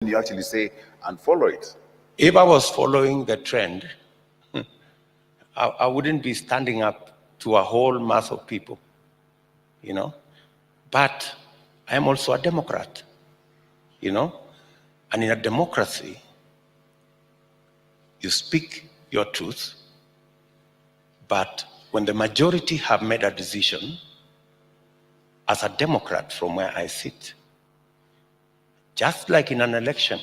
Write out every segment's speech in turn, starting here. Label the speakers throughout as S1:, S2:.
S1: You actually say and follow it.
S2: If I was following the trend, I wouldn't be standing up to a whole mass of people, you know. But I am also a Democrat, you know. And in a democracy, you speak your truth, but when the majority have made a decision, as a Democrat from where I sit, just like in an election,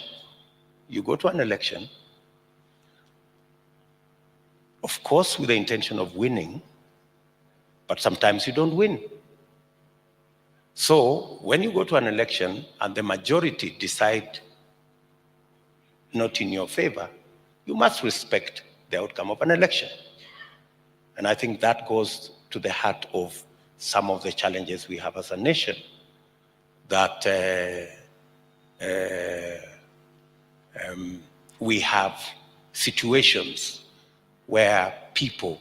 S2: you go to an election, of course with the intention of winning, but sometimes you don't win. So when you go to an election and the majority decide not in your favor, you must respect the outcome of an election. And I think that goes to the heart of some of the challenges we have as a nation, that we have situations where people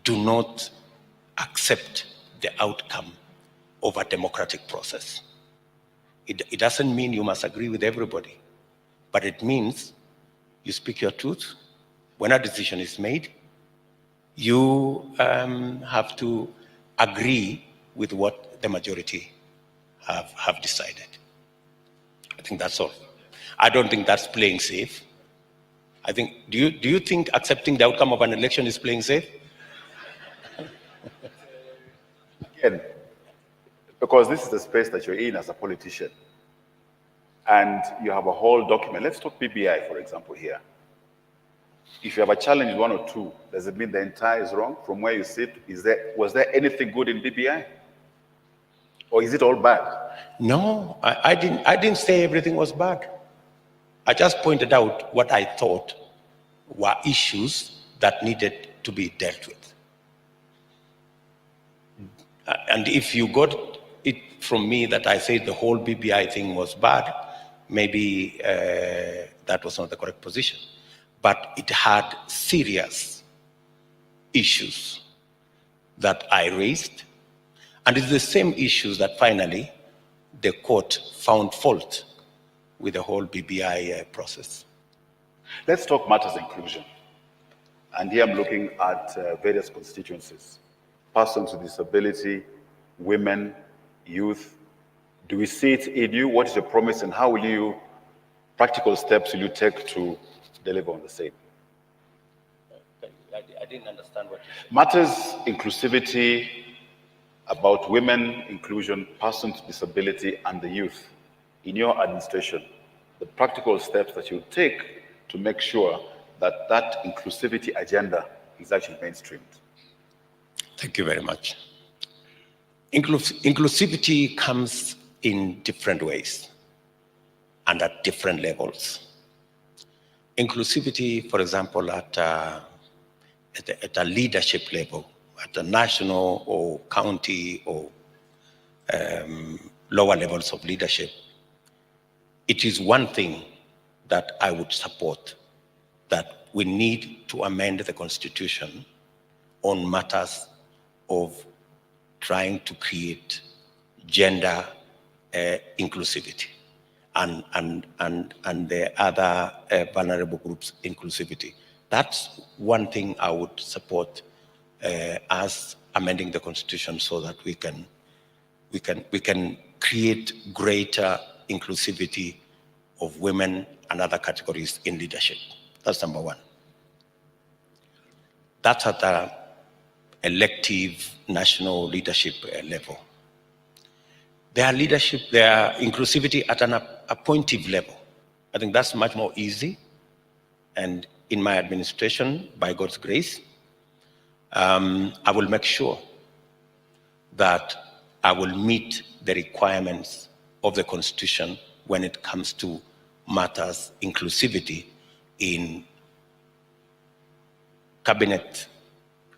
S2: do not accept the outcome of a democratic process. It doesn't mean you must agree with everybody, but it means you speak your truth. When a decision is made, you have to agree with what the majority have decided. I think that's all. I don't think that's playing safe. I think, do you think accepting the outcome of an election is playing safe?
S1: Again, because this is the space that you're in as a politician, and you have a whole document. Let's talk BBI, for example, here. If you have a challenge with one or two, does it mean the entire is wrong from where you sit? Was there anything good in BBI? Or is it all bad?
S2: No, I didn't say everything was bad. I just pointed out what I thought were issues that needed to be dealt with. And if you got it from me that I said the whole BBI thing was bad, maybe that was not the correct position. But it had serious issues that I raised, and it's the same issues that finally the court found fault with the whole BBI process.
S1: Let's talk matters inclusion. And here I'm looking at various constituencies. Persons with disability, women, youth. Do we see it in you? What is your promise, and how will you, practical steps will you take to deliver on the same?
S2: I didn't understand what you said.
S1: Matters inclusivity, about women, inclusion, persons with disability, and the youth. In your administration, the practical steps that you take to make sure that that inclusivity agenda is actually mainstreamed.
S2: Thank you very much. Inclusivity comes in different ways and at different levels. Inclusivity, for example, at a leadership level, at a national or county or lower levels of leadership, it is one thing that I would support, that we need to amend the Constitution on matters of trying to create gender inclusivity and the other vulnerable groups inclusivity. That's one thing I would support as amending the Constitution, so that we can create greater inclusivity of women and other categories in leadership. That's number one. That's at the elective national leadership level. There are inclusivity at an appointive level. I think that's much more easy. And in my administration, by God's grace, I will make sure that I will meet the requirements of the Constitution when it comes to matters inclusivity in cabinet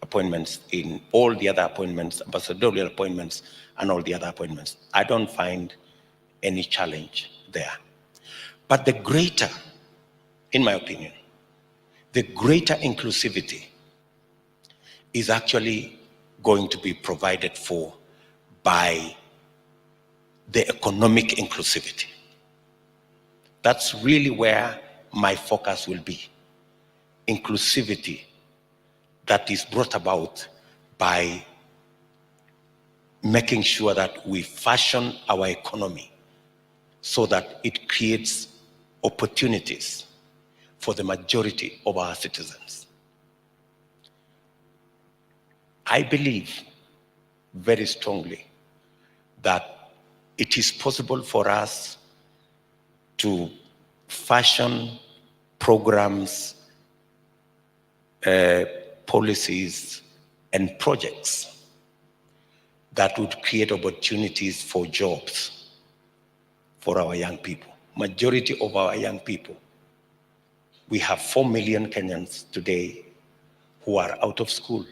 S2: appointments, in all the other appointments, ambassadorial appointments, and all the other appointments. I don't find any challenge there. But the greater, in my opinion, the greater inclusivity is actually going to be provided for by the economic inclusivity. That's really where my focus will be. Inclusivity that is brought about by making sure that we fashion our economy so that it creates opportunities for the majority of our citizens. I believe very strongly that it is possible for us to fashion programs, policies, and projects that would create opportunities for jobs for our young people. Majority of our young people, we have 4 million Kenyans today who are out of school.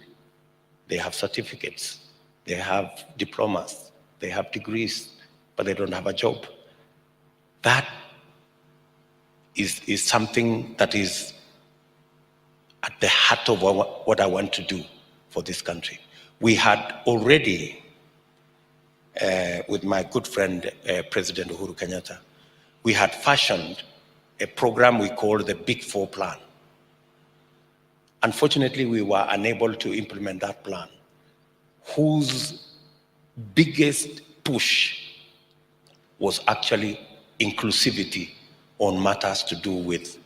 S2: They have certificates, they have diplomas, they have degrees, but they don't have a job. That is something that is at the heart of what I want to do for this country. We had already, with my good friend, President Uhuru Kenyatta, we had fashioned a program we call the Big Four Plan. Unfortunately, we were unable to implement that plan, whose biggest push was actually inclusivity on matters to do with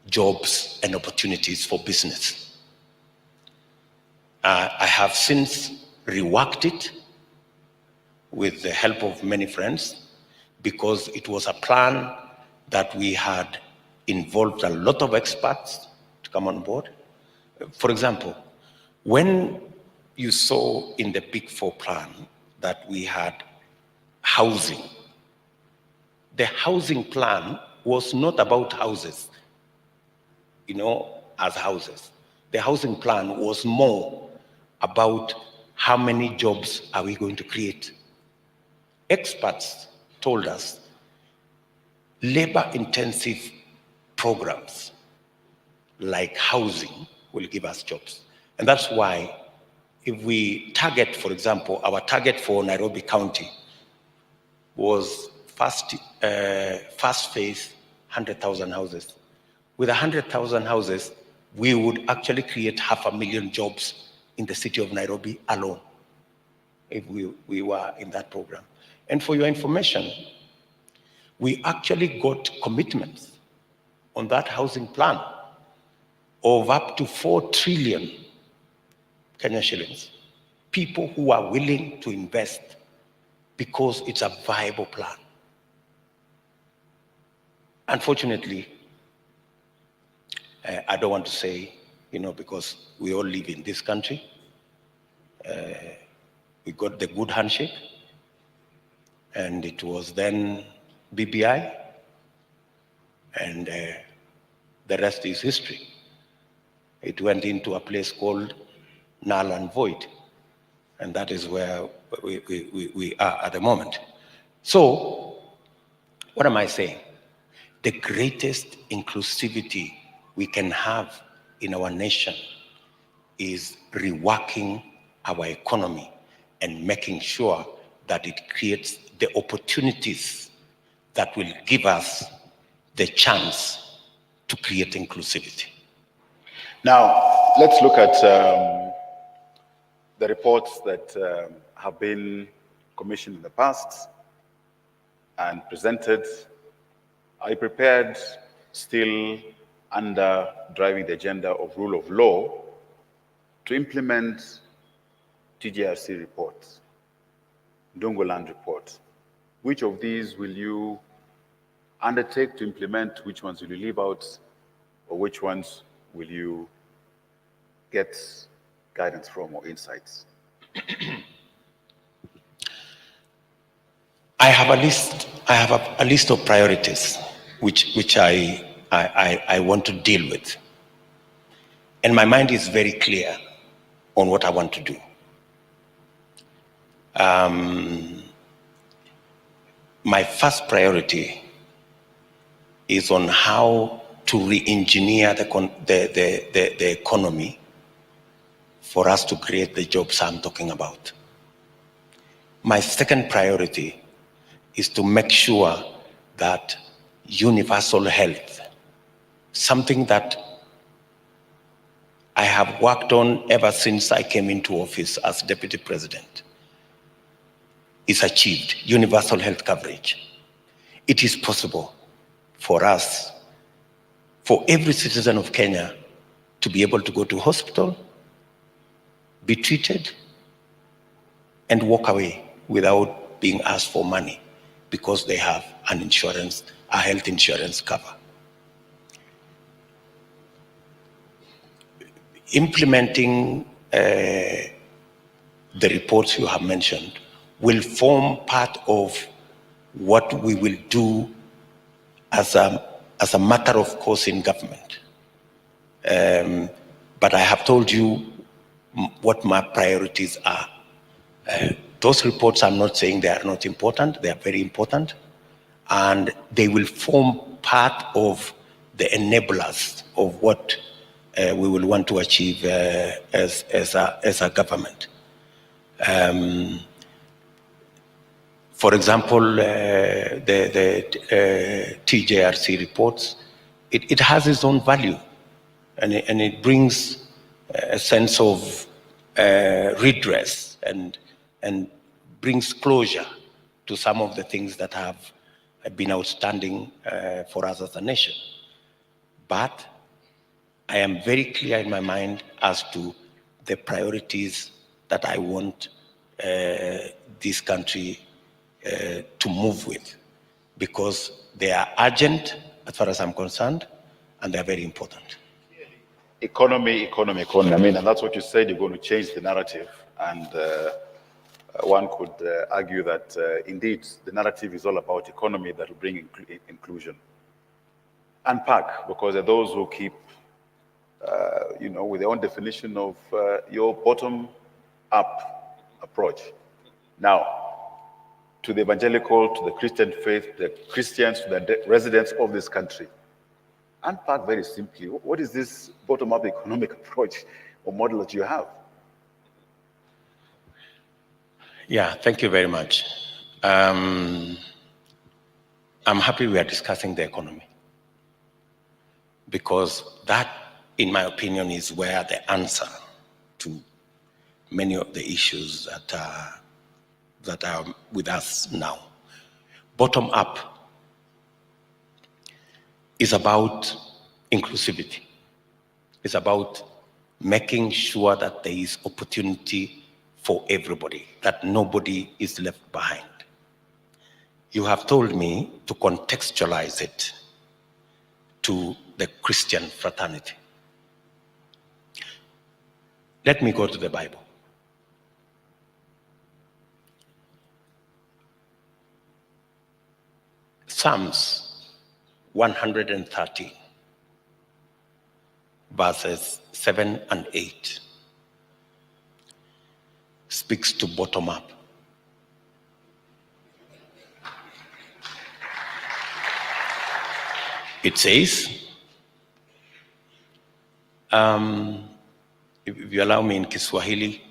S2: jobs and opportunities for business. I have since reworked it with the help of many friends, because it was a plan that we had involved a lot of experts to come on board. For example, when you saw in the Big Four Plan that we had housing, the housing plan was not about houses, as houses. The housing plan was more about how many jobs are we going to create. Experts told us labor-intensive programs like housing will give us jobs. And that's why if we target, for example, our target for Nairobi County was first phase, 100,000 houses. With 100,000 houses, we would actually create 500,000 jobs in the city of Nairobi alone if we were in that program. And for your information, we actually got commitments on that housing plan of up to 4 trillion Kenya shillings. People who are willing to invest because it's a viable plan. Unfortunately, I don't want to say, because we all live in this country, we got the good handshake, and it was then BBI, and the rest is history. It went into a place called null and void, and that is where we are at the moment. So, what am I saying? The greatest inclusivity we can have in our nation is reworking our economy and making sure that it creates the opportunities that will give us the chance to create inclusivity.
S1: Now, let's look at the reports that have been commissioned in the past and presented. I prepared, still under driving the agenda of rule of law, to implement TJRC reports, Ndungoland report. Which of these will you undertake to implement? Which ones will you leave out? Or which ones will you get guidance from or insights?
S2: I have a list of priorities which I want to deal with. And my mind is very clear on what I want to do. My first priority is on how to re-engineer the economy for us to create the jobs I'm talking about. My second priority is to make sure that universal health, something that I have worked on ever since I came into office as Deputy President, is achieved, universal health coverage. It is possible for us, for every citizen of Kenya, to be able to go to hospital, be treated, and walk away without being asked for money because they have an insurance, a health insurance cover. Implementing the reports you have mentioned will form part of what we will do as a matter of course in government. But I have told you what my priorities are. Those reports, I'm not saying they are not important, they are very important, and they will form part of the enablers of what we will want to achieve as a government. For example, the TJRC reports, it has its own value, and it brings a sense of redress and brings closure to some of the things that have been outstanding for us as a nation. But I am very clear in my mind as to the priorities that I want this country to move with, because they are urgent as far as I'm concerned, and they're very important.
S1: Economy. I mean, and that's what you said, you're going to change the narrative. And one could argue that indeed the narrative is all about economy that will bring inclusion. Unpack, because there are those who keep, with their own definition of your bottom-up approach. Now, to the evangelical, to the Christian faith, the Christians, to the residents of this country, unpack very simply, what is this bottom-up economic approach or model that you have?
S2: Yeah, thank you very much. I'm happy we are discussing the economy, because that, in my opinion, is where the answer to many of the issues that are with us now. Bottom up is about inclusivity. It's about making sure that there is opportunity for everybody, that nobody is left behind. You have told me to contextualize it to the Christian fraternity. Let me go to the Bible. Psalms 130, verses 7 and 8 speaks to bottom up. It says, if you allow me in Kiswahili,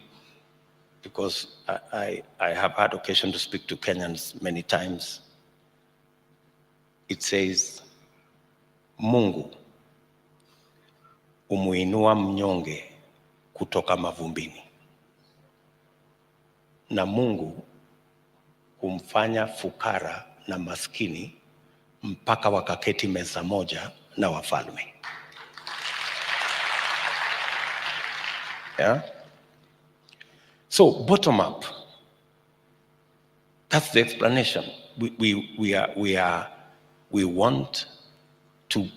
S2: because I have had occasion to speak to Kenyans many times. It says, Mungu umuinua mnyonge kutoka mavumbini, na Mungu humfanya fukara na maskini mpaka wakaketi meza moja na wafalme. Yeah? So bottom up, that's the explanation. We want to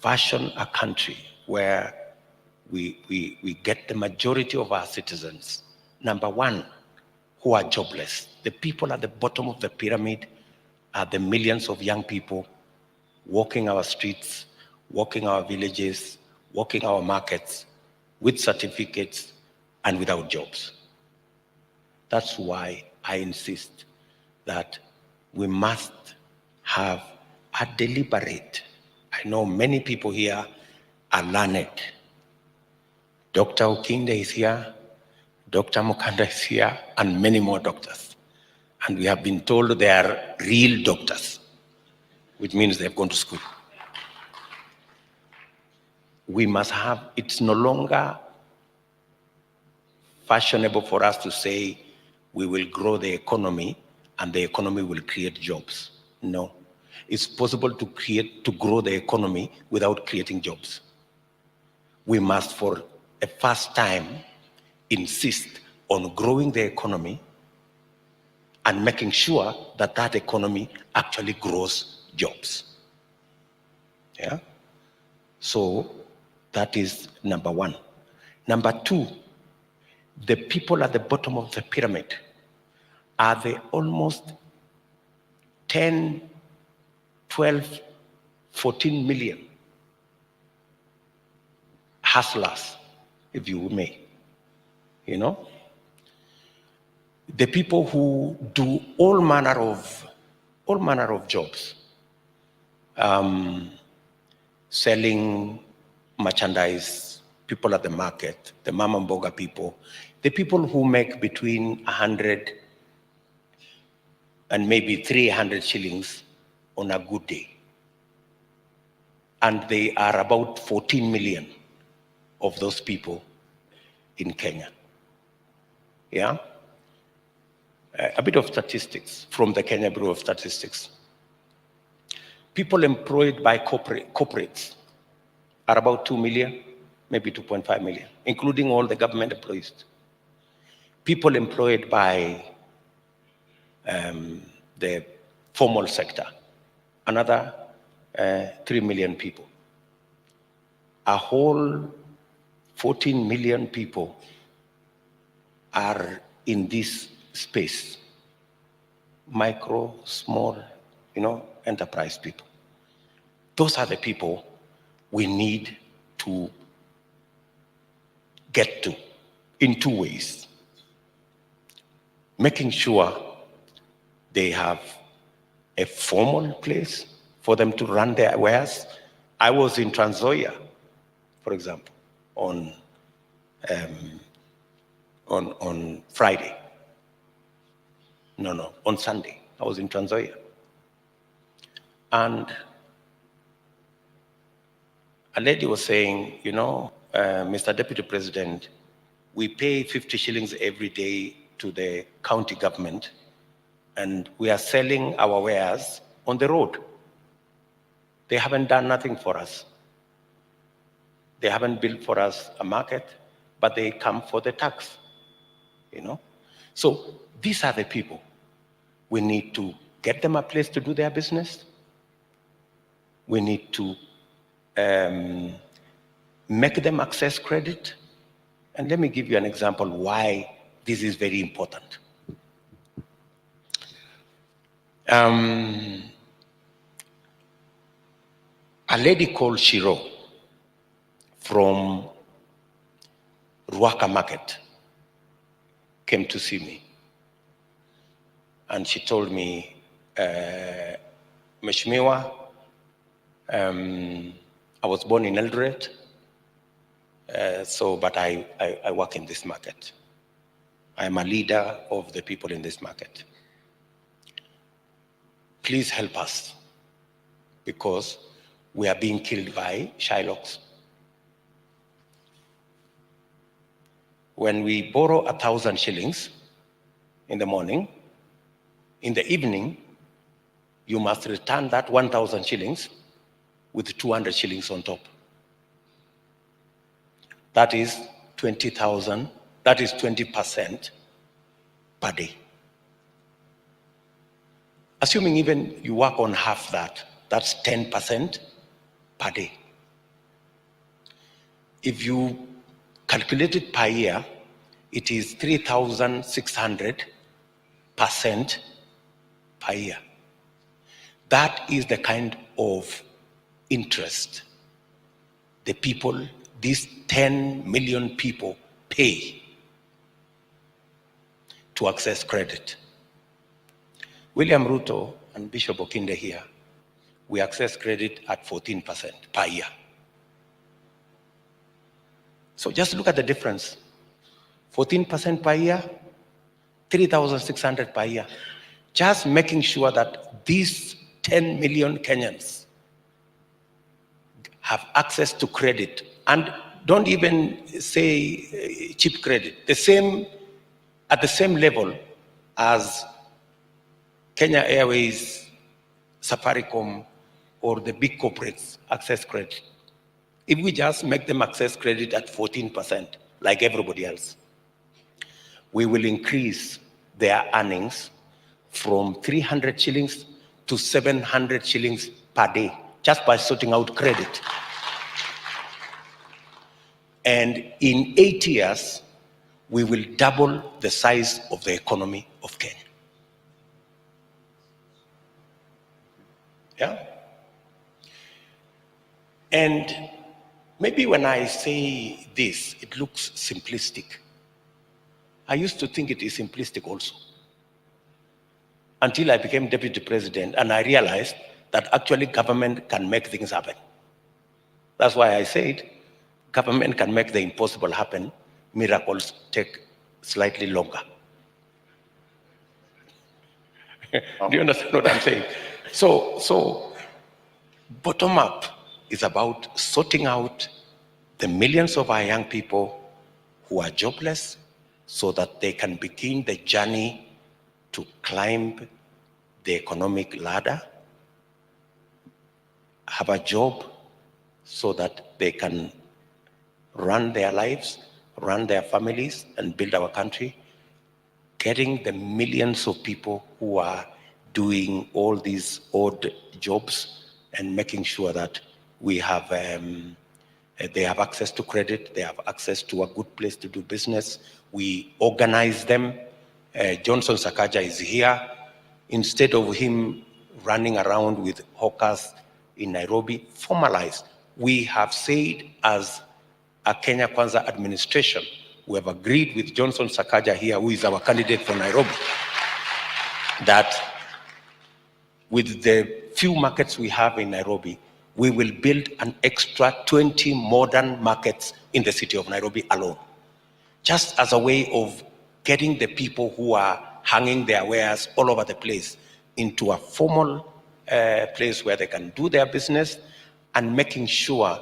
S2: fashion a country where we get the majority of our citizens, number one, who are jobless. The people at the bottom of the pyramid are the millions of young people walking our streets, walking our villages, walking our markets with certificates and without jobs. That's why I insist that we must have a deliberate. I know many people here are learned. Dr. Okinde is here, Dr. Mukanda is here, and many more doctors. And we have been told they are real doctors. which means they've gone to school. We must have, it's no longer fashionable for us to say we will grow the economy and the economy will create jobs. No. It's possible to grow the economy without creating jobs. We must, for a first time, insist on growing the economy and making sure that that economy actually grows jobs. Yeah? So that is number one. Number two, the people at the bottom of the pyramid are the almost 10, 12, 14 million hustlers, if you may, you know? The people who do all manner of jobs, selling merchandise, people at the market, the mama mboga people, the people who make between 100 and maybe 300 shillings on a good day. And they are about 14 million of those people in Kenya. Yeah? A bit of statistics from the Kenya Bureau of Statistics. People employed by corporates are about 2 million, maybe 2.5 million, including all the government employees. People employed by the formal sector, another 3 million people. A whole 14 million people are in this space. Micro, small, enterprise people. Those are the people we need to get to in two ways. Making sure they have a formal place for them to run their wares. I was in Trans Nzoia, for example, on Friday. No, on Sunday. I was in Trans Nzoia. And a lady was saying, Mr. Deputy President, we pay 50 shillings every day to the county government, and we are selling our wares on the road. They haven't done nothing for us. They haven't built for us a market, but they come for the tax, So these are the people. We need to get them a place to do their business. We need to make them access credit. And let me give you an example why this is very important. A lady called Shiro from Ruaka Market came to see me. And she told me, Mheshimiwa, I was born in Eldoret, but I work in this market. I'm a leader of the people in this market. Please help us, because we are being killed by Shylocks. When we borrow 1,000 shillings in the morning, in the evening, you must return that 1,000 shillings with 200 shillings on top. That is 20,000, that is 20% per day. Assuming even you work on half that, that's 10% per day. If you calculate it per year, it is 3,600% per year. That is the kind of interest the people, these 10 million people, pay to access credit. William Ruto and Bishop Okinde here, we access credit at 14% per year. So just look at the difference. 14% per year, 3,600 per year. Just making sure that these 10 million Kenyans have access to credit, and don't even say cheap credit, at the same level as Kenya Airways, Safaricom, or the big corporates access credit. If we just make them access credit at 14%, like everybody else, we will increase their earnings from 300 shillings to 700 shillings per day, just by sorting out credit. And in 8 years, we will double the size of the economy of Kenya. Yeah? And maybe when I say this, it looks simplistic. I used to think it is simplistic also, until I became deputy president and I realized that actually government can make things happen. That's why I said government can make the impossible happen. Miracles take slightly longer. Do you understand what I'm saying? So bottom up is about sorting out the millions of our young people who are jobless so that they can begin the journey to climb the economic ladder, have a job so that they can run their lives, run their families, and build our country. Getting the millions of people who are doing all these odd jobs and making sure that we have, they have access to credit, they have access to a good place to do business. We organize them. Johnson Sakaja is here. Instead of him running around with hawkers in Nairobi, formalized. We have said as a Kenya Kwanza administration, we have agreed with Johnson Sakaja here, who is our candidate for Nairobi, that with the few markets we have in Nairobi, we will build an extra 20 modern markets in the city of Nairobi alone, just as a way of getting the people who are hanging their wares all over the place into a formal place where they can do their business, and making sure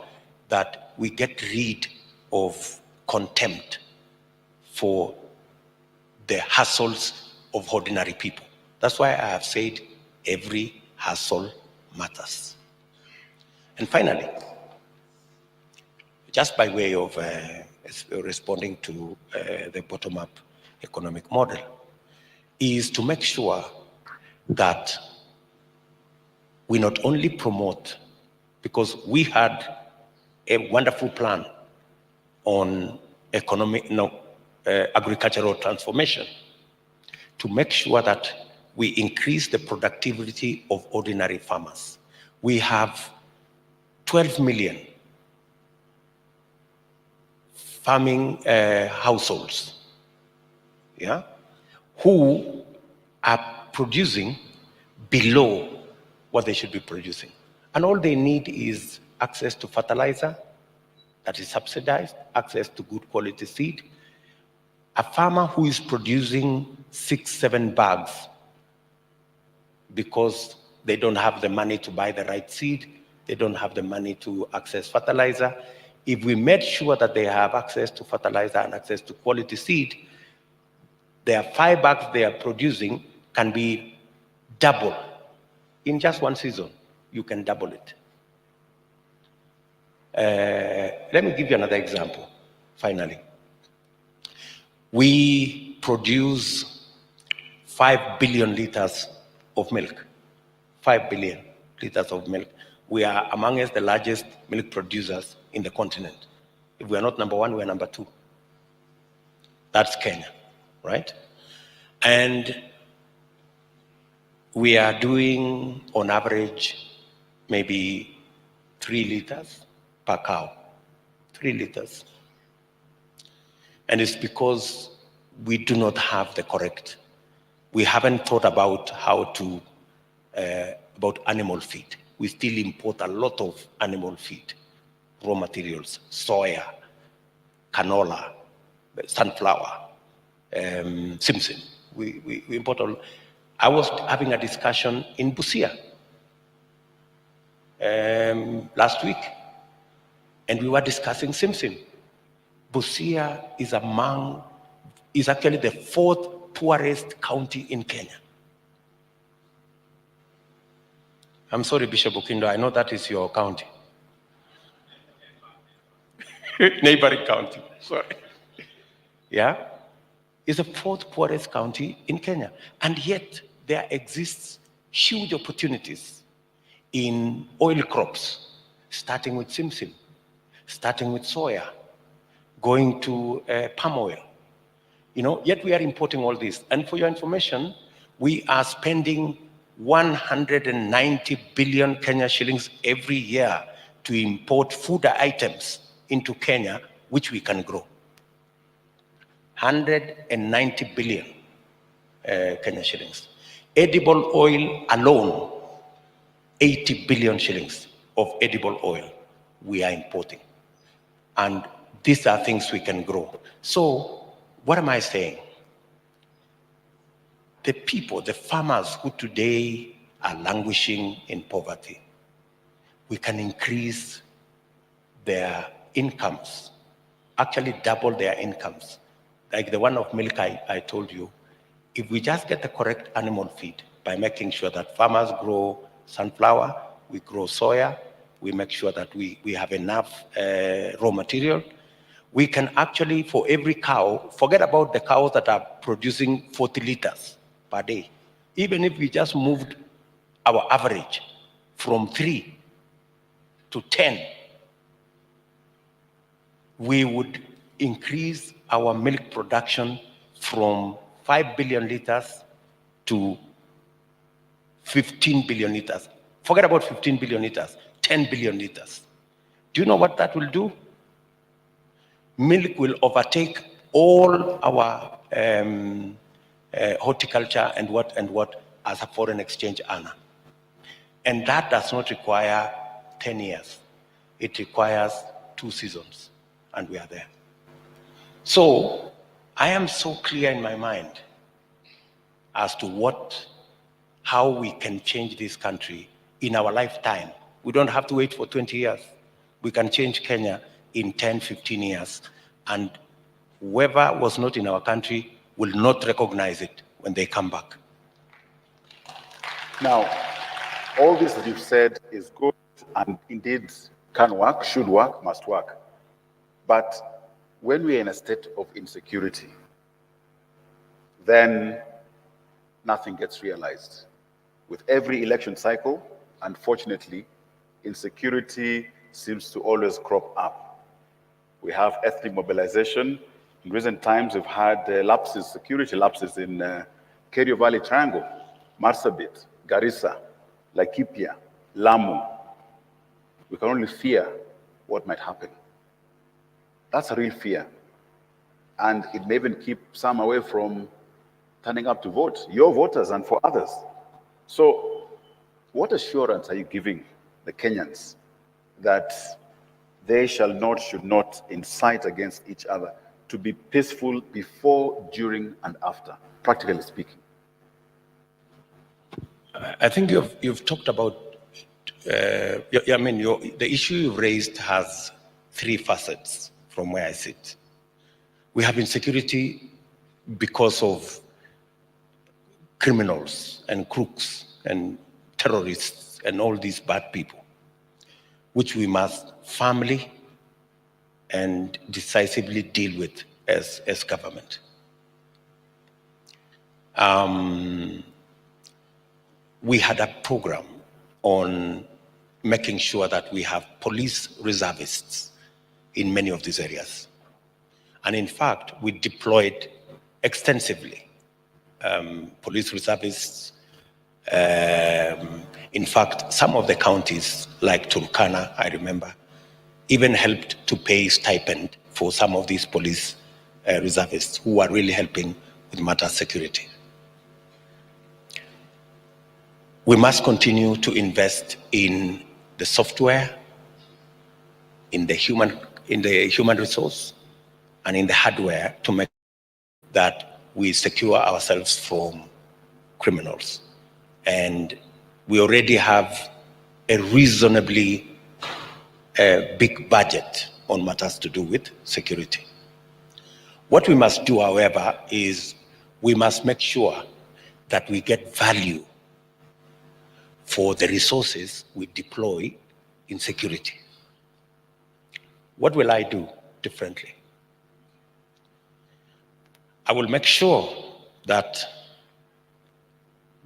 S2: that we get rid of contempt for the hassles of ordinary people. That's why I have said every hassle matters. And finally, just by way of responding to the bottom-up economic model, is to make sure that we not only promote, because we had a wonderful plan on agricultural transformation, to make sure that we increase the productivity of ordinary farmers. We have 12 million farming households, yeah, who are producing below what they should be producing. And all they need is access to fertilizer that is subsidized, access to good quality seed. A farmer who is producing 6-7 bags because they don't have the money to buy the right seed, they don't have the money to access fertilizer. If we made sure that they have access to fertilizer and access to quality seed, their 5 bags they are producing can be double. In just one season, you can double it. Let me give you another example, finally. We produce 5 billion liters of milk. 5 billion liters of milk. We are amongst the largest milk producers in the continent. If we are not number 1, we are number 2. That's Kenya, right? And we are doing, on average, maybe 3 liters per cow. 3 liters. And it's because we do not have the correct, we haven't thought about how to, about animal feed. We still import a lot of animal feed, raw materials, soya, canola, sunflower, Simpson. We import all. I was having a discussion in Busia last week, and we were discussing Simpson. Busia is actually the 4th poorest county in Kenya. I'm sorry, Bishop Okindo, I know that is your county. Neighboring county, sorry. Yeah? It's the 4th poorest county in Kenya. And yet, there exists huge opportunities in oil crops, starting with Simpson, starting with soya, going to palm oil. Yet we are importing all this. And for your information, we are spending 190 billion Kenya shillings every year to import food items into Kenya, which we can grow. 190 billion Kenya shillings. Edible oil alone, 80 billion shillings of edible oil we are importing. And these are things we can grow. So what am I saying? The people, the farmers who today are languishing in poverty, we can increase their incomes, actually double their incomes. Like the one of milk I told you, if we just get the correct animal feed by making sure that farmers grow sunflower, we grow soya, we make sure that we have enough raw material, we can actually, for every cow, forget about the cows that are producing 40 liters per day. Even if we just moved our average from 3 to 10, we would increase our milk production from 5 billion liters to 15 billion liters. Forget about 15 billion liters, 10 billion liters. Do you know what that will do? Milk will overtake all our horticulture and what as a foreign exchange earner. And that does not require 10 years. It requires 2 seasons, and we are there. So I am so clear in my mind as to how we can change this country in our lifetime. We don't have to wait for 20 years. We can change Kenya in 10, 15 years, and whoever was not in our country will not recognize it when they come back.
S1: Now, all this that you've said is good and indeed can work, should work, must work. But when we are in a state of insecurity, then nothing gets realized. With every election cycle, unfortunately, insecurity seems to always crop up. We have ethnic mobilization. In recent times, we've had security lapses in Kerio Valley Triangle, Marsabit, Garissa, Laikipia, Lamu. We can only fear what might happen. That's a real fear. And it may even keep some away from turning up to vote, your voters and for others. So what assurance are you giving the Kenyans that they should not incite against each other, to be peaceful before, during, and after, practically speaking?
S2: I think you've talked about, the issue you've raised has 3 facets from where I sit. We have insecurity because of criminals and crooks and terrorists and all these bad people, which we must firmly and decisively deal with as government. We had a program on making sure that we have police reservists in many of these areas. And in fact, we deployed extensively police reservists. In fact, some of the counties, like Turkana, I remember, even helped to pay stipend for some of these police reservists who are really helping with matter security. We must continue to invest in the software, in the human resource, and in the hardware to make that we secure ourselves from criminals. And we already have a reasonably big budget on matters to do with security. What we must do, however, is we must make sure that we get value for the resources we deploy in security. What will I do differently? I will make sure that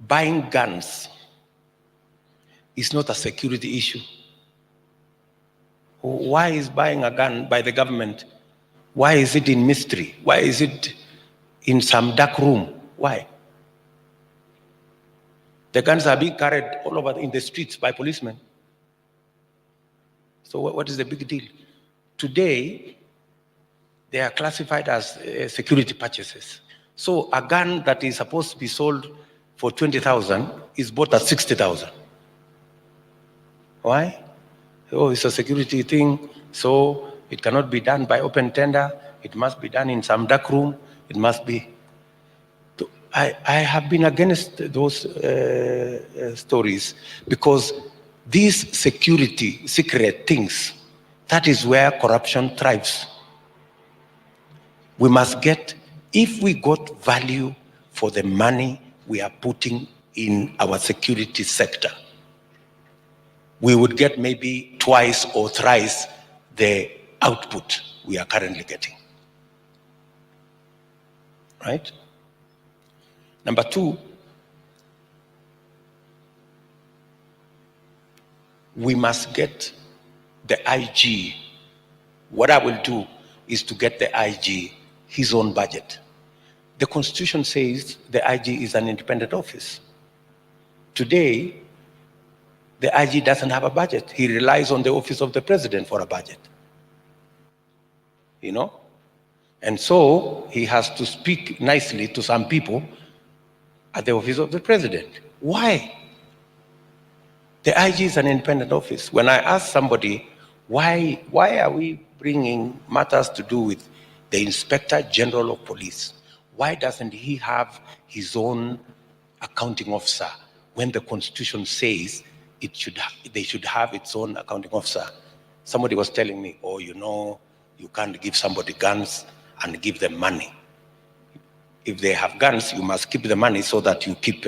S2: buying guns is not a security issue. Why is buying a gun by the government? Why is it in mystery? Why is it in some dark room? Why? The guns are being carried all over in the streets by policemen. So what is the big deal? Today, they are classified as security purchases. So a gun that is supposed to be sold for 20,000 is bought at 60,000. Why? Oh, it's a security thing, so it cannot be done by open tender. It must be done in some dark room. It must be. I have been against those stories because these security, secret things, that is where corruption thrives. We must get, if we got value for the money we are putting in our security sector, we would get maybe twice or thrice the output we are currently getting. Right? Number two, we must get the IG. What I will do is to get the IG his own budget. The Constitution says the IG is an independent office. Today, the IG doesn't have a budget. He relies on the office of the president for a budget. You know? And so he has to speak nicely to some people at the office of the president. Why? The IG is an independent office. When I ask somebody, why are we bringing matters to do with the Inspector General of Police? Why doesn't he have his own accounting officer when the Constitution says they should have its own accounting officer? Somebody was telling me, oh, you know, you can't give somebody guns and give them money. If they have guns, you must keep the money so that you keep,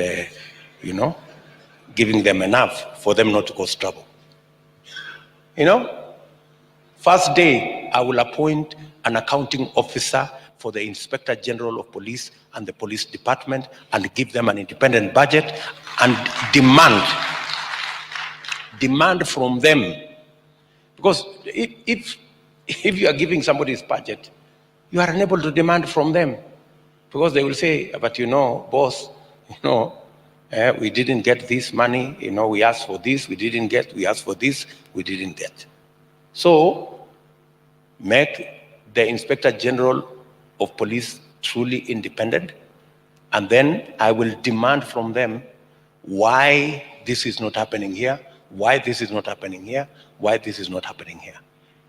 S2: giving them enough for them not to cause trouble. You know, first day, I will appoint an accounting officer for the Inspector General of Police and the police department and give them an independent budget and demand from them. Because if you are giving somebody his budget, you are unable to demand from them. Because they will say, but you know, boss, we didn't get this money, we asked for this, we didn't get, we asked for this, we didn't get. So, make the Inspector General of Police truly independent, and then I will demand from them why this is not happening here, why this is not happening here, why this is not happening here.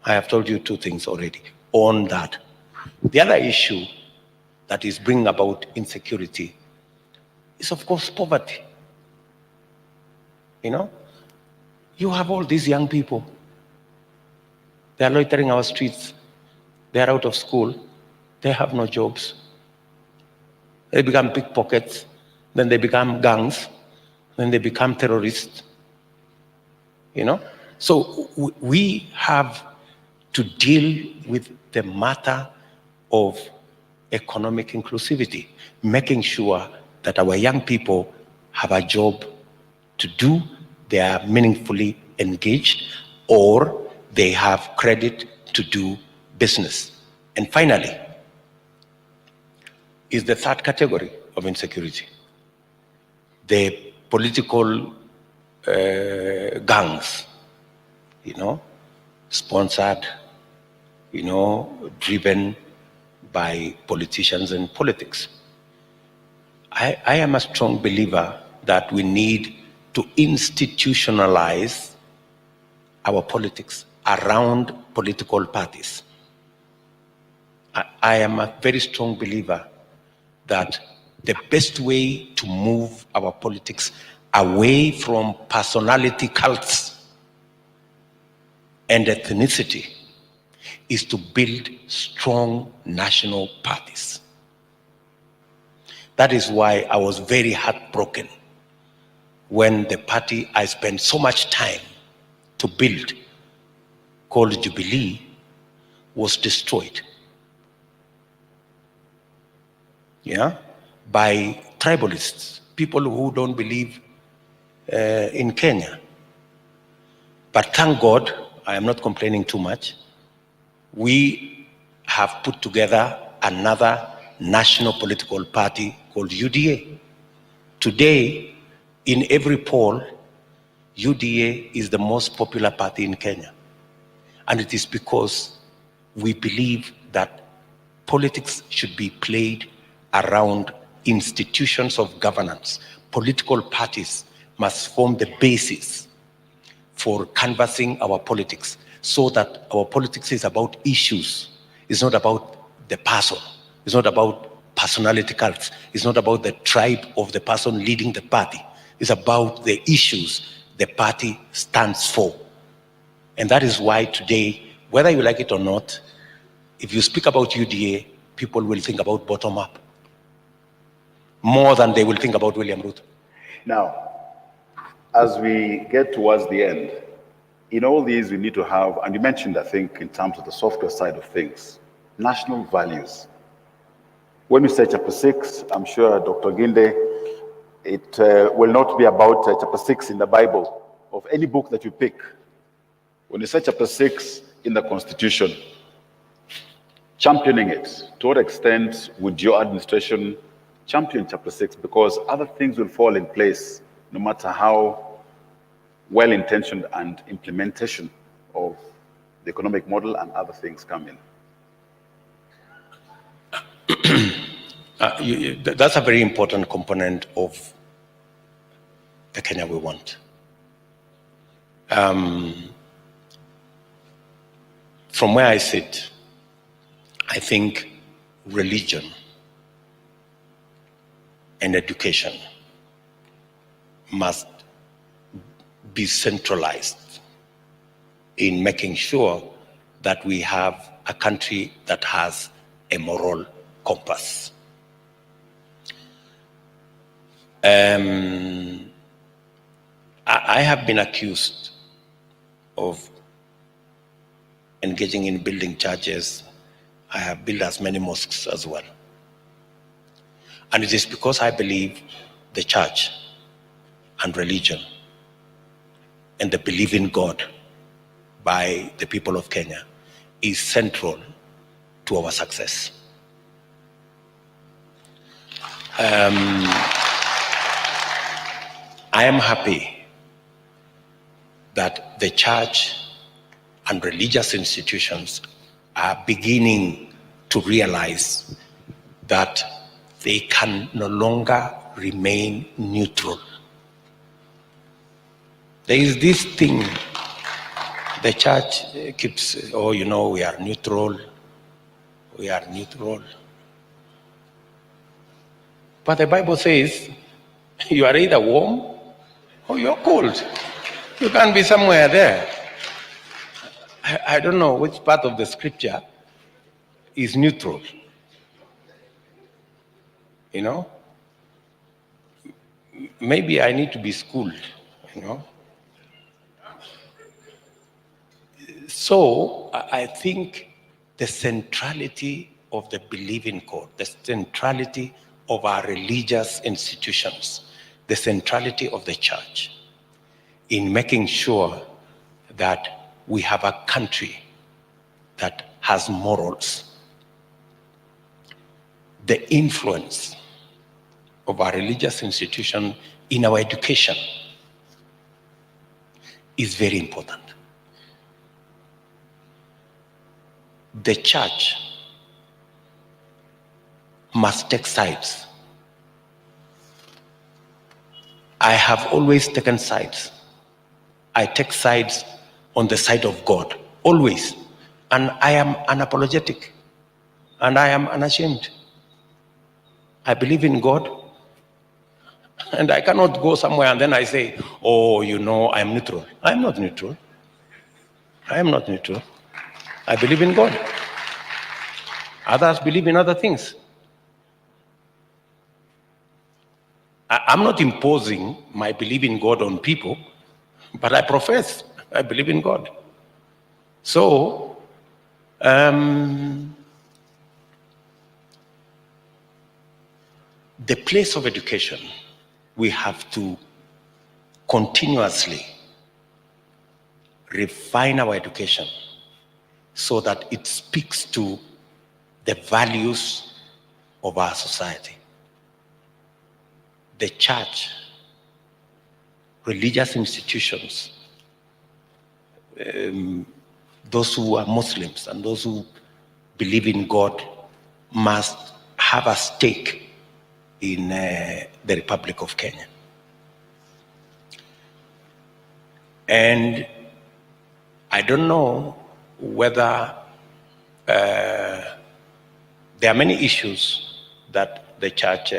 S2: I have told you two things already on that. The other issue that is bringing about insecurity is, of course, poverty. You have all these young people. They are loitering our streets. They are out of school. They have no jobs. They become pickpockets. Then they become gangs. Then they become terrorists. So we have to deal with the matter of economic inclusivity, making sure that our young people have a job to do, they are meaningfully engaged, or they have credit to do business. And finally, is the third category of insecurity, the political gangs, sponsored, driven by politicians and politics. I am a strong believer that we need to institutionalize our politics around political parties. I am a very strong believer that the best way to move our politics away from personality cults and ethnicity is to build strong national parties. That is why I was very heartbroken when the party I spent so much time to build, called Jubilee, was destroyed. Yeah, by tribalists, people who don't believe in Kenya. But thank God, I am not complaining too much, we have put together another national political party called UDA. Today, in every poll, UDA is the most popular party in Kenya. And it is because we believe that politics should be played around institutions of governance. Political parties must form the basis for canvassing our politics, so that our politics is about issues. It's not about the person. It's not about personality cults. It's not about the tribe of the person leading the party. It's about the issues the party stands for. And that is why today, whether you like it or not, if you speak about UDA, people will think about bottom up more than they will think about William Ruto.
S1: Now, as we get towards the end, in all these we need to have, and you mentioned, I think, in terms of the software side of things, national values. When we say chapter 6, I'm sure Dr. Ginde, it will not be about chapter 6 in the Bible, of any book that you pick. When you say chapter 6 in the Constitution, championing it, to what extent would your administration champion chapter 6? Because other things will fall in place, no matter how well-intentioned and implementation of the economic model and other things come in.
S2: That's a very important component of the Kenya we want. From where I sit, I think religion and education must be centralized in making sure that we have a country that has a moral compass. I have been accused of engaging in building churches. I have built as many mosques as well. And it is because I believe the church and religion and the belief in God by the people of Kenya is central to our success. I am happy that the church and religious institutions are beginning to realize that they can no longer remain neutral. There is this thing, the church keeps, oh, you know, we are neutral. But the Bible says, you are either warm or you're cold. You can't be somewhere there. I don't know which part of the scripture is neutral. You know? Maybe I need to be schooled, you know? So I think the centrality of the believing God, the centrality of our religious institutions, the centrality of the church in making sure that we have a country that has morals. The influence of our religious institution in our education is very important. The church must take sides. I have always taken sides. I take sides on the side of God, always. And I am unapologetic. And I am unashamed. I believe in God. And I cannot go somewhere and then I say, oh, you know, I'm neutral. I'm not neutral. I am not neutral. I believe in God. Others believe in other things. I'm not imposing my belief in God on people, but I profess I believe in God. So, the place of education, we have to continuously refine our education so that it speaks to the values of our society. The church, religious institutions, those who are Muslims and those who believe in God must have a stake in the Republic of Kenya. And I don't know whether there are many issues that the church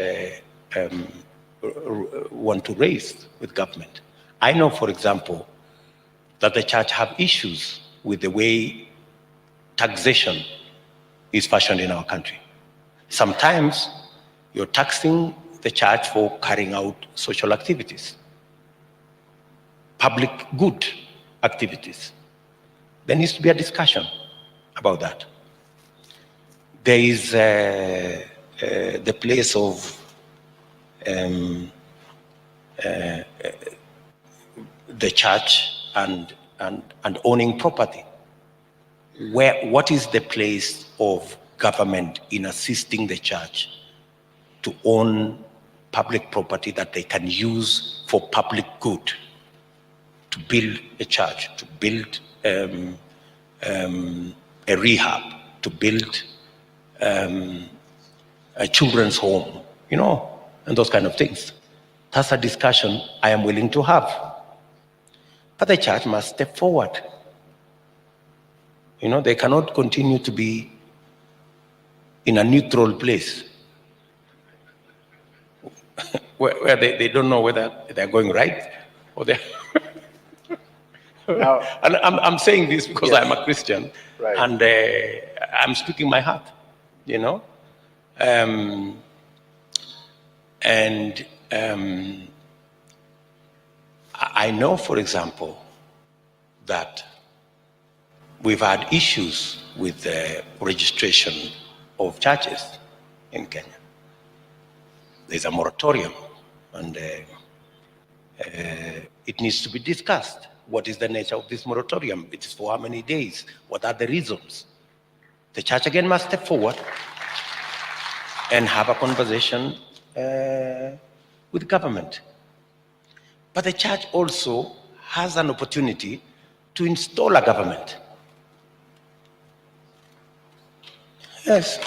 S2: want to raise with government. I know, for example, that the church have issues with the way taxation is fashioned in our country. Sometimes you're taxing the church for carrying out social activities, public good activities. There needs to be a discussion about that. There is the place of the church and owning property. What is the place of government in assisting the church to own public property that they can use for public good, to build a church, to build a rehab, to build a children's home, you know, and those kind of things. That's a discussion I am willing to have. But the church must step forward. You know, they cannot continue to be in a neutral place where they don't know whether they're going right or they're...
S1: Now,
S2: And I'm saying this because
S1: yes.
S2: I'm a Christian,
S1: Right.
S2: and I'm speaking my heart, you know. I know, for example, that we've had issues with the registration of churches in Kenya. There's a moratorium, and it needs to be discussed. What is the nature of this moratorium? It is for how many days? What are the reasons? The church again must step forward and have a conversation with government. But the church also has an opportunity to install a government. Yes.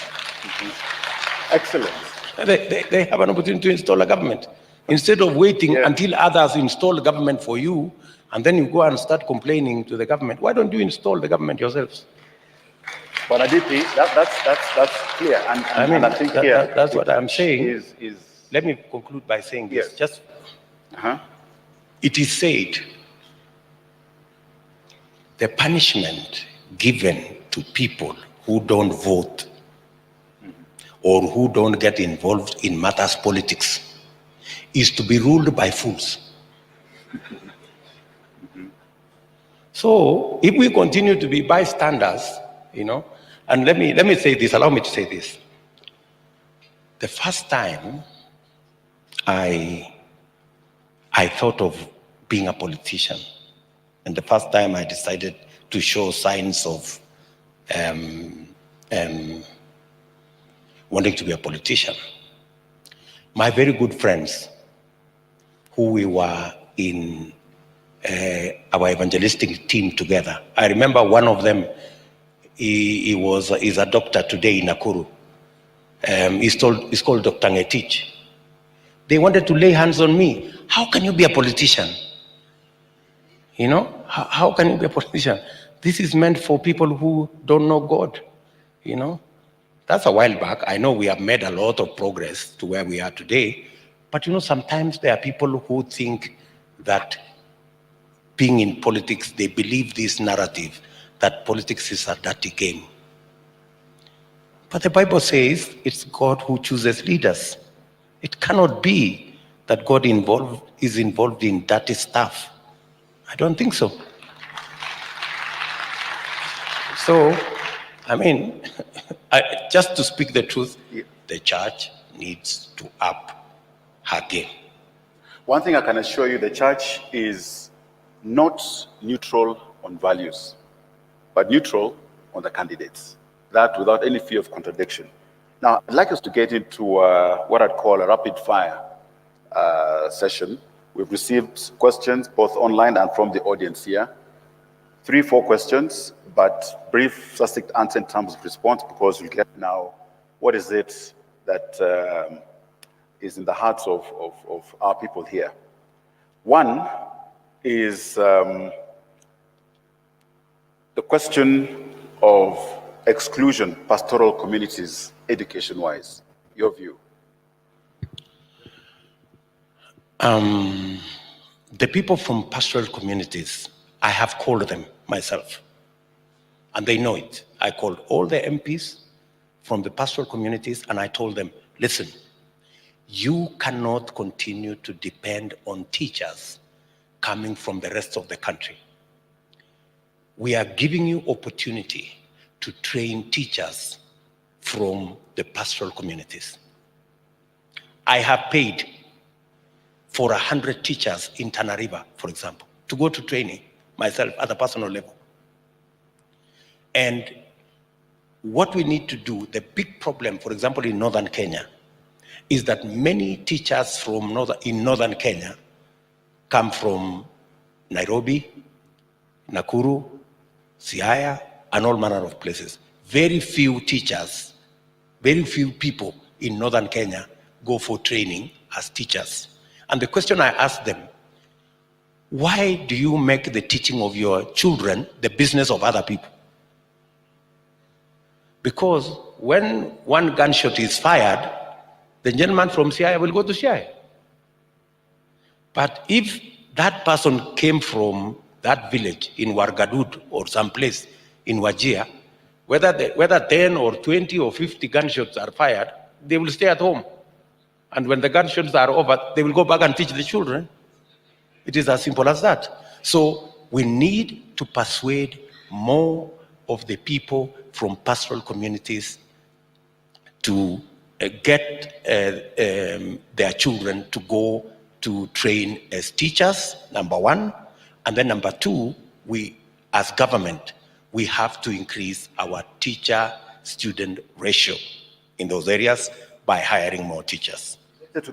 S1: Excellent.
S2: They have an opportunity to install a government. Instead of waiting until others install the government for you, and then you go and start complaining to the government, why don't you install the government yourselves?
S1: But Adipi, that's clear. And I think
S2: that's what I'm saying.
S1: Is
S2: Let me conclude by saying this.
S1: Yes.
S2: It is said the punishment given to people who don't vote or who don't get involved in matters politics is to be ruled by fools. So if we continue to be bystanders, you know, and let me say this, allow me to say this. The first time I thought of being a politician, and the first time I decided to show signs of wanting to be a politician, my very good friends who we were in our evangelistic team together. I remember one of them, he's a doctor today in Nakuru. He's called Dr. Ngetich. They wanted to lay hands on me. How can you be a politician? You know, how can you be a politician? This is meant for people who don't know God, you know. That's a while back. I know we have made a lot of progress to where we are today, but you know, sometimes there are people who think that being in politics, they believe this narrative that politics is a dirty game. But the Bible says it's God who chooses leaders. It cannot be that God is involved in dirty stuff. I don't think so. So, I mean, just to speak the truth, the church needs to up her game.
S1: One thing I can assure you, the church is not neutral on values, but neutral on the candidates. That without any fear of contradiction. Now, I'd like us to get into what I'd call a rapid fire session. We've received questions both online and from the audience here. 3-4 questions, but brief, succinct answer in terms of response, because we'll get now what is it that is in the hearts of our people here. One is the question of exclusion, pastoral communities, education-wise. Your view?
S2: The people from pastoral communities, I have called them myself, and they know it. I called all the MPs from the pastoral communities, and I told them, listen, you cannot continue to depend on teachers coming from the rest of the country. We are giving you opportunity to train teachers from the pastoral communities. I have paid for 100 teachers in Tana River, for example, to go to training myself at a personal level. And what we need to do, the big problem, for example, in northern Kenya, is that many teachers from northern Kenya come from Nairobi, Nakuru, Siaya, and all manner of places. Very few teachers, very few people in northern Kenya go for training as teachers. And the question I asked them, why do you make the teaching of your children the business of other people? Because when one gunshot is fired, the gentleman from Siaya will go to Siaya. But if that person came from that village in Wargadud or someplace in Wajir, whether 10 or 20 or 50 gunshots are fired, they will stay at home. And when the gunshots are over, they will go back and teach the children. It is as simple as that. So we need to persuade more of the people from pastoral communities to get their children to go to train as teachers, number one. And then number two, we, as government, we have to increase our teacher-student ratio in those areas by hiring more teachers.
S1: Related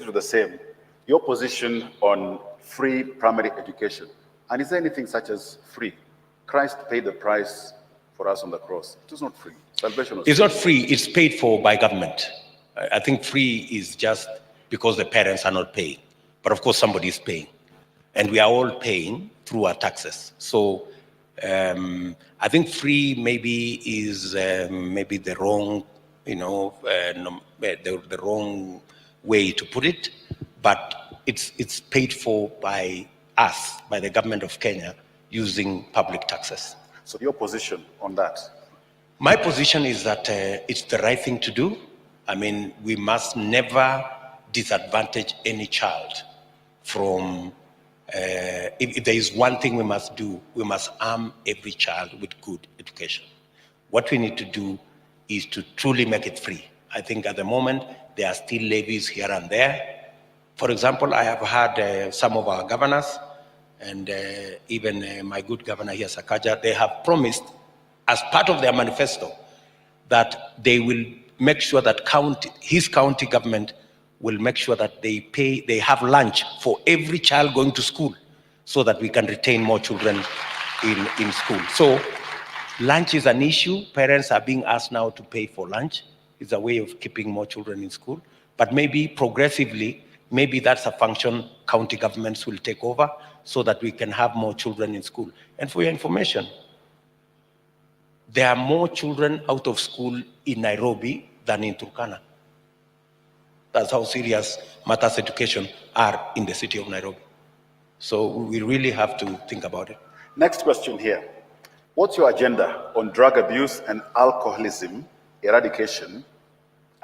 S1: to the same, your position on free primary education. And is there anything such as free? Christ paid the price for us on the cross. It is not free. Salvation was
S2: It's not free, it's paid for by government. I think free is just because the parents are not paying. But of course somebody is paying. And we are all paying through our taxes. So I think free maybe is maybe the wrong, the wrong way to put it, but it's paid for by us, by the government of Kenya, using public taxes.
S1: So your position on that?
S2: My position is that it's the right thing to do. I mean, we must never disadvantage any child from, if there is one thing we must do, we must arm every child with good education. What we need to do is to truly make it free. I think at the moment, there are still levies here and there. For example, I have had some of our governors, and even my good governor here, Sakaja, they have promised, as part of their manifesto, that they will make sure that his county government will make sure that they have lunch for every child going to school, so that we can retain more children in school. So lunch is an issue. Parents are being asked now to pay for lunch. It's a way of keeping more children in school. But maybe progressively, maybe that's a function county governments will take over, so that we can have more children in school. And for your information, there are more children out of school in Nairobi than in Turkana. That's how serious matters education are in the city of Nairobi. So we really have to think about it.
S1: Next question here. What's your agenda on drug abuse and alcoholism eradication,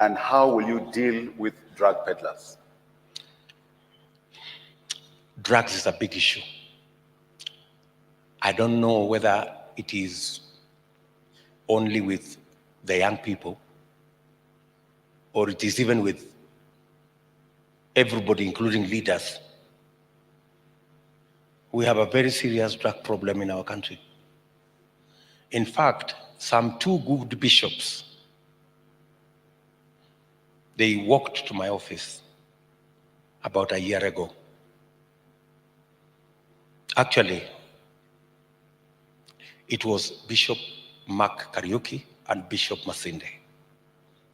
S1: and how will you deal with drug peddlers?
S2: Drugs is a big issue. I don't know whether it is only with the young people or it is even with everybody, including leaders. We have a very serious drug problem in our country. In fact, some 2 good bishops, they walked to my office about a year ago. Actually, it was Bishop Mark Kariuki and Bishop Masinde.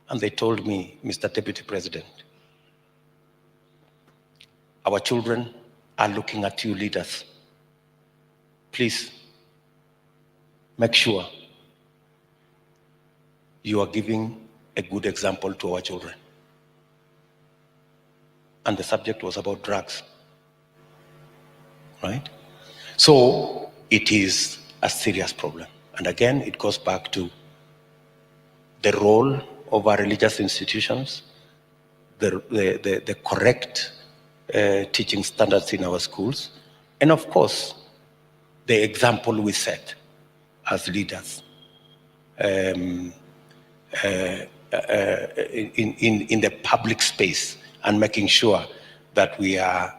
S2: And they told me, Mr. Deputy President, our children are looking at you leaders. Please make sure you are giving a good example to our children. And the subject was about drugs, right? So it is a serious problem. And again, it goes back to the role of our religious institutions, the correct teaching standards in our schools, and of course, the example we set as leaders in the public space, and making sure that we are,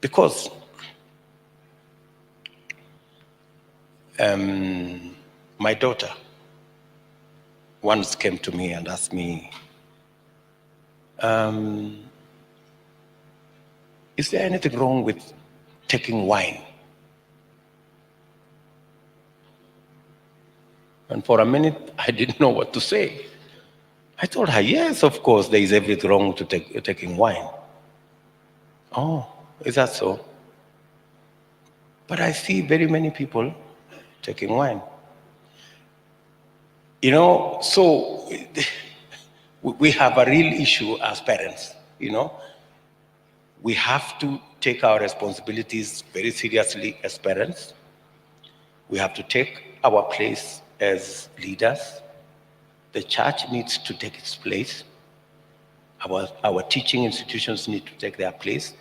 S2: because my daughter once came to me and asked me, is there anything wrong with taking wine? And for a minute, I didn't know what to say. I told her, yes, of course, there is everything wrong to taking wine. Oh, is that so? But I see very many people taking wine. You know, so we have a real issue as parents, you know. We have to take our responsibilities very seriously as parents. We have to take our place as leaders. The church needs to take its place. Our teaching institutions need to take their place.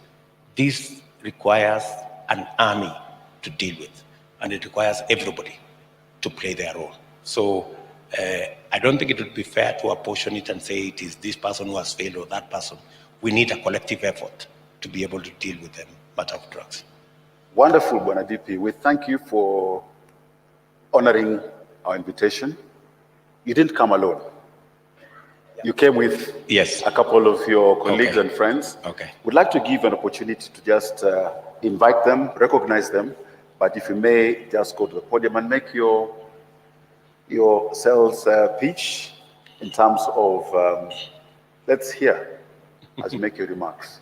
S2: This requires an army to deal with, and it requires everybody to play their role. So I don't think it would be fair to apportion it and say it is this person who has failed or that person. We need a collective effort to be able to deal with the matter of drugs.
S1: Wonderful, Bwana DP. We thank you for honoring our invitation. You didn't come alone. You came with
S2: yes,
S1: a couple of your colleagues and friends.
S2: Okay.
S1: We'd like to give an opportunity to just invite them, recognize them, but if you may just go to the podium and make your sales pitch in terms of, let's hear as you make your remarks.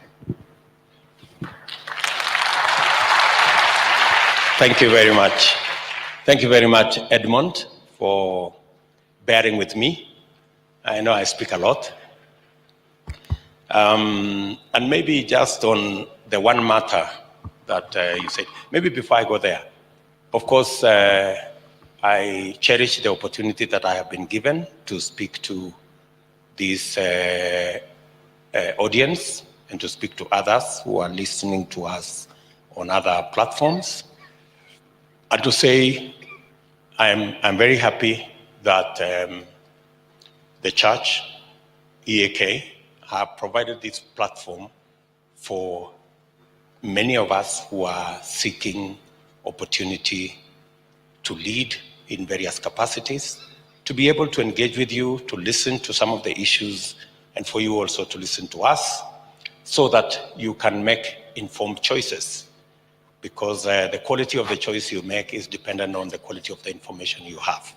S2: Thank you very much. Thank you very much, Edmond, for bearing with me. I know I speak a lot. And maybe just on the one matter that you said, maybe before I go there, of course, I cherish the opportunity that I have been given to speak to this audience and to speak to others who are listening to us on other platforms. And to say, I'm very happy that the church, EAK, have provided this platform for many of us who are seeking opportunity to lead in various capacities, to be able to engage with you, to listen to some of the issues, and for you also to listen to us, so that you can make informed choices. Because the quality of the choice you make is dependent on the quality of the information you have.